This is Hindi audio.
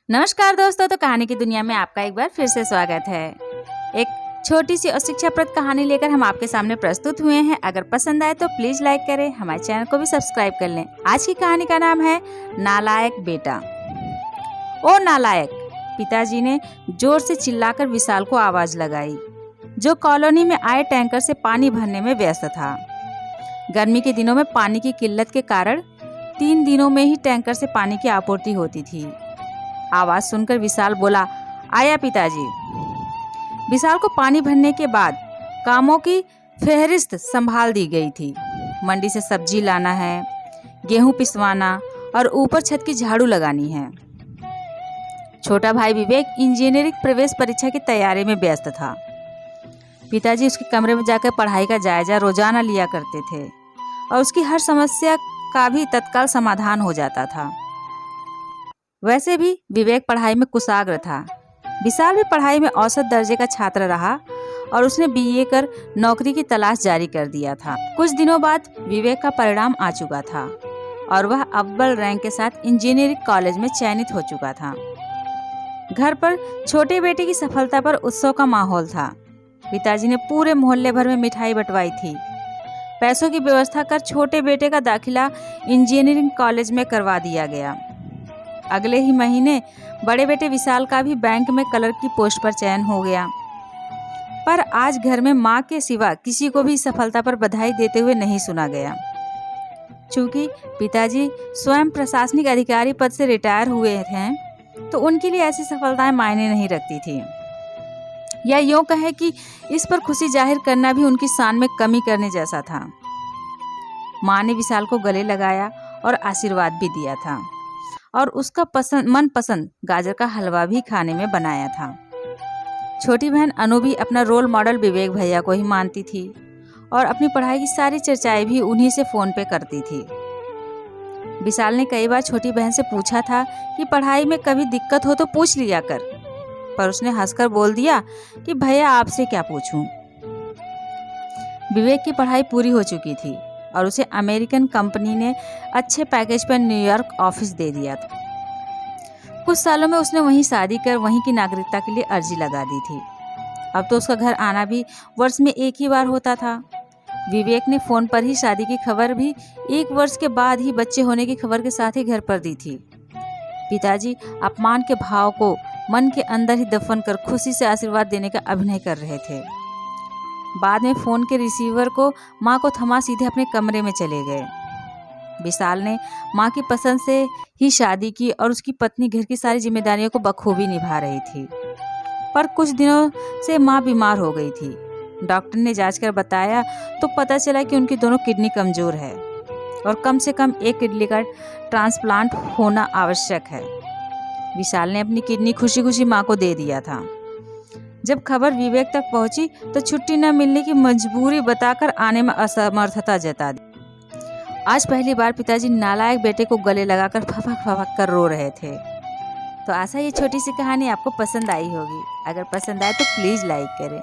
नमस्कार दोस्तों, तो कहानी की दुनिया में आपका एक बार फिर से स्वागत है। एक छोटी सी और शिक्षाप्रद कहानी लेकर हम आपके सामने प्रस्तुत हुए हैं। अगर पसंद आए तो प्लीज लाइक करें, हमारे चैनल को भी सब्सक्राइब कर लें। आज की कहानी का नाम है नालायक बेटा। ओ नालायक, पिताजी ने जोर से चिल्लाकर विशाल को आवाज लगाई, जो कॉलोनी में आए टैंकर से पानी भरने में व्यस्त था। गर्मी के दिनों में पानी की किल्लत के कारण 3 दिनों में ही टैंकर से पानी की आपूर्ति होती थी। आवाज सुनकर विशाल बोला, आया पिताजी। विशाल को पानी भरने के बाद कामों की फहरिस्त संभाल दी गई थी। मंडी से सब्जी लाना है, गेहूं पिसवाना और ऊपर छत की झाड़ू लगानी है। छोटा भाई विवेक इंजीनियरिंग प्रवेश परीक्षा की तैयारी में व्यस्त था। पिताजी उसके कमरे में जाकर पढ़ाई का जायजा रोजाना लिया करते थे और उसकी हर समस्या का भी तत्काल समाधान हो जाता था। वैसे भी विवेक पढ़ाई में कुशाग्र था। विशाल भी पढ़ाई में औसत दर्जे का छात्र रहा और उसने बीए कर नौकरी की तलाश जारी कर दिया था। कुछ दिनों बाद विवेक का परिणाम आ चुका था और वह अव्वल रैंक के साथ इंजीनियरिंग कॉलेज में चयनित हो चुका था। घर पर छोटे बेटे की सफलता पर उत्सव का माहौल था। पिताजी ने पूरे मोहल्ले भर में मिठाई बंटवाई थी। पैसों की व्यवस्था कर छोटे बेटे का दाखिला इंजीनियरिंग कॉलेज में करवा दिया गया। अगले ही महीने बड़े बेटे विशाल का भी बैंक में क्लर्क की पोस्ट पर चयन हो गया। पर आज घर में मां के सिवा किसी को भी सफलता पर बधाई देते हुए नहीं सुना गया। चूंकि पिताजी स्वयं प्रशासनिक अधिकारी पद से रिटायर हुए हैं, तो उनके लिए ऐसी सफलताएं मायने नहीं रखती थी। या यूं कहे कि इस पर खुशी जाहिर करना भी उनकी शान में कमी करने जैसा था। मां ने विशाल को गले लगाया और आशीर्वाद भी दिया था और उसका मनपसंद गाजर का हलवा भी खाने में बनाया था। छोटी बहन अनु भी अपना रोल मॉडल विवेक भैया को ही मानती थी और अपनी पढ़ाई की सारी चर्चाएं भी उन्हीं से फोन पे करती थी। विशाल ने कई बार छोटी बहन से पूछा था कि पढ़ाई में कभी दिक्कत हो तो पूछ लिया कर, पर उसने हंसकर बोल दिया कि भैया आपसे क्या पूछूं। विवेक की पढ़ाई पूरी हो चुकी थी और उसे अमेरिकन कंपनी ने अच्छे पैकेज पर न्यूयॉर्क ऑफिस दे दिया था। कुछ सालों में उसने वहीं शादी कर वहीं की नागरिकता के लिए अर्जी लगा दी थी। अब तो उसका घर आना भी वर्ष में एक ही बार होता था। विवेक ने फोन पर ही शादी की खबर भी 1 वर्ष के बाद ही बच्चे होने की खबर के साथ ही घर पर दी थी। पिताजी अपमान के भाव को मन के अंदर ही दफन कर खुशी से आशीर्वाद देने का अभिनय कर रहे थे। बाद में फोन के रिसीवर को मां को थमा सीधे अपने कमरे में चले गए। विशाल ने मां की पसंद से ही शादी की और उसकी पत्नी घर की सारी जिम्मेदारियों को बखूबी निभा रही थी। पर कुछ दिनों से मां बीमार हो गई थी। डॉक्टर ने जांच कर बताया तो पता चला कि उनकी दोनों किडनी कमजोर है और कम से कम एक किडनी का ट्रांसप्लांट होना आवश्यक है। विशाल ने अपनी किडनी खुशी खुशी मां को दे दिया था। जब खबर विवेक तक पहुंची तो छुट्टी न मिलने की मजबूरी बताकर आने में असमर्थता जता दी। आज पहली बार पिताजी नालायक बेटे को गले लगाकर फपक फपक कर रो रहे थे। तो आशा ये छोटी सी कहानी आपको पसंद आई होगी। अगर पसंद आए तो प्लीज़ लाइक करें।